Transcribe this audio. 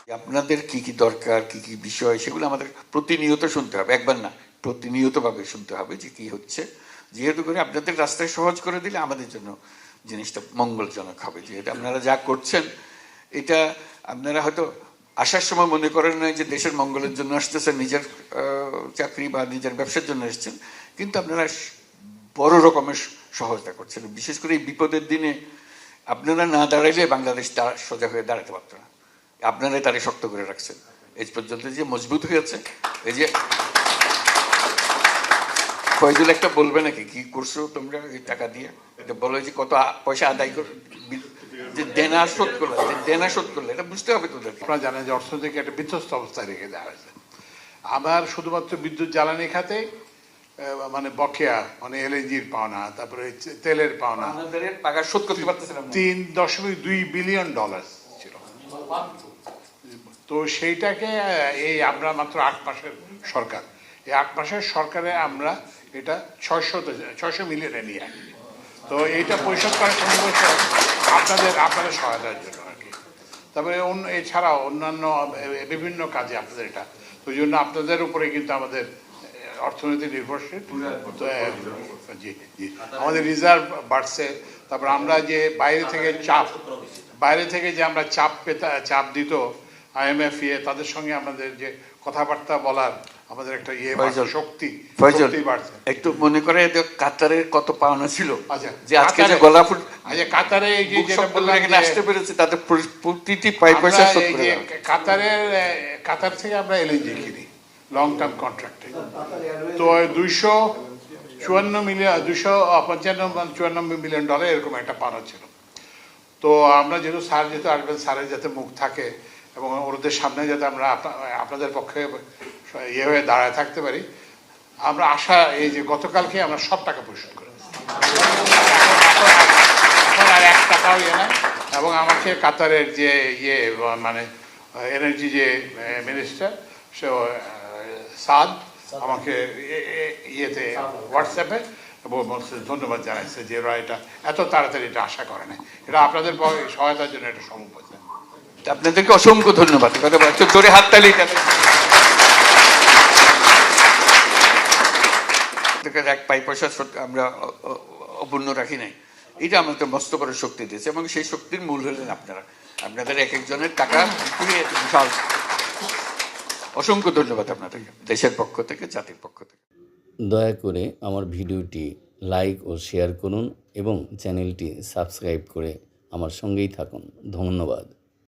আপনাদের কি কি দরকার, কি কি বিষয়, সেগুলো আমাদের প্রতিনিয়ত শুনতে হবে, একবার না, প্রতিনিয়তভাবে শুনতে হবে যে কি হচ্ছে। যেহেতু করে আপনাদের রাস্তায় সহজ করে দিলে আমাদের জন্য জিনিসটা মঙ্গলজনক হবে। যেহেতু আপনারা যা করছেন, এটা আপনারা হয়তো আসার সময় মনে করেন না যে দেশের মঙ্গলের জন্য আসতেছেন, নিজের চাকরি বা নিজের ব্যবসার জন্য এসছেন, কিন্তু আপনারা বড় রকমের সহায়তা করছেন। বিশেষ করে এই বিপদের দিনে আপনারা না দাঁড়াইলে বাংলাদেশ সোজা হয়ে দাঁড়াতে পারত না। আপনারাই তারে শক্ত করে রাখছেন এই পর্যন্ত, যে মজবুত হয়েছে। এই যে ফয়জুল একটা বলবে নাকি কি করছো তোমরা এই টাকা দিয়ে, এটা বলো যে কত পয়সা আদায় করে, যে দেনা শোধ করলে, দেনা শোধ করলে, এটা বুঝতে হবে তোদের। আপনারা জানেন যে অর্থনীতিকে একটা বিধ্বস্ত অবস্থায় রেখে দেওয়া হয়েছে। আবার শুধুমাত্র বিদ্যুৎ জ্বালানি খাতে মানে বকেয়া, মানে এলএনজির পাওনা, তারপরে তেলের পাওনা শোধ করতে পারতেছিলাম $3.2 বিলিয়ন ছিল। তো সেইটাকে এই আমরা মাত্র 8 মাসের সরকার, এই 8 মাসের সরকারে আমরা এটা 600 মিলিয়নে নিয়ে আসি। তো এইটা পরিশোধ করার সময় আপনাদের সহায়তার জন্য আর কি। তারপরে এছাড়াও অন্যান্য বিভিন্ন কাজে আপনাদের এটা, তো ওই জন্য আপনাদের উপরে কিন্তু আমাদের অর্থনীতি নির্ভরশীল। জি জি, আমাদের রিজার্ভ বাড়ছে। তারপর আমরা যে বাইরে থেকে যে আমরা চাপ দিত IMF, তাদের সঙ্গে আমাদের যে কথাবার্তা বলার আমাদের একটা শক্তি বাড়ছে। একটু মনে করে কাতারের কত পাওনা ছিল, যে আজকে যে গলাফুট, কাতারে এই যে আসতে পেরেছে, তাদের প্রতিটি পয়সা শোধ করে কাতার থেকে আমরা এলএনজি কিনি লং টার্ম কন্ট্রাক্টে। তো $295 মিলিয়ন এরকম একটা পাওনা ছিল। তো আমরা যেহেতু আসবেন, স্যারের যাতে মুখ থাকে এবং ওদের সামনে যাতে আমরা আপনাদের পক্ষে হয়ে দাঁড়ায় থাকতে পারি, আমরা এই যে গতকালকে আমরা সব টাকা পরিশোধ করে এখন আর 1 টাকাও না। এবং আমাকে কাতারের যে মানে এনার্জি যে মিনিস্টার, সে সাদ, আমাকে হোয়াটসঅ্যাপে ধন্যবাদ জানাইছে যে এরা এটা এত তাড়াতাড়ি এটা আশা করে না। এটা আপনাদের সহায়তার জন্য এটা সম্ভব হয়েছে। আপনাদেরকে অসংখ্য ধন্যবাদ। জোরে হাততালি। এক পয়সা আমরা অপূর্ণ রাখি নাই, এটা আমাকে মস্ত বড় শক্তি দিয়েছে, এবং সেই শক্তির মূল হলেন আপনারা। আপনাদের এক একজনের টাকা বিশাল। অসংখ্য ধন্যবাদ আপনাদেরকে, দেশের পক্ষ থেকে, জাতির পক্ষ থেকে। দয়া করে আমার ভিডিওটি লাইক ও শেয়ার করুন এবং চ্যানেলটি সাবস্ক্রাইব করে আমার সঙ্গেই থাকুন। ধন্যবাদ।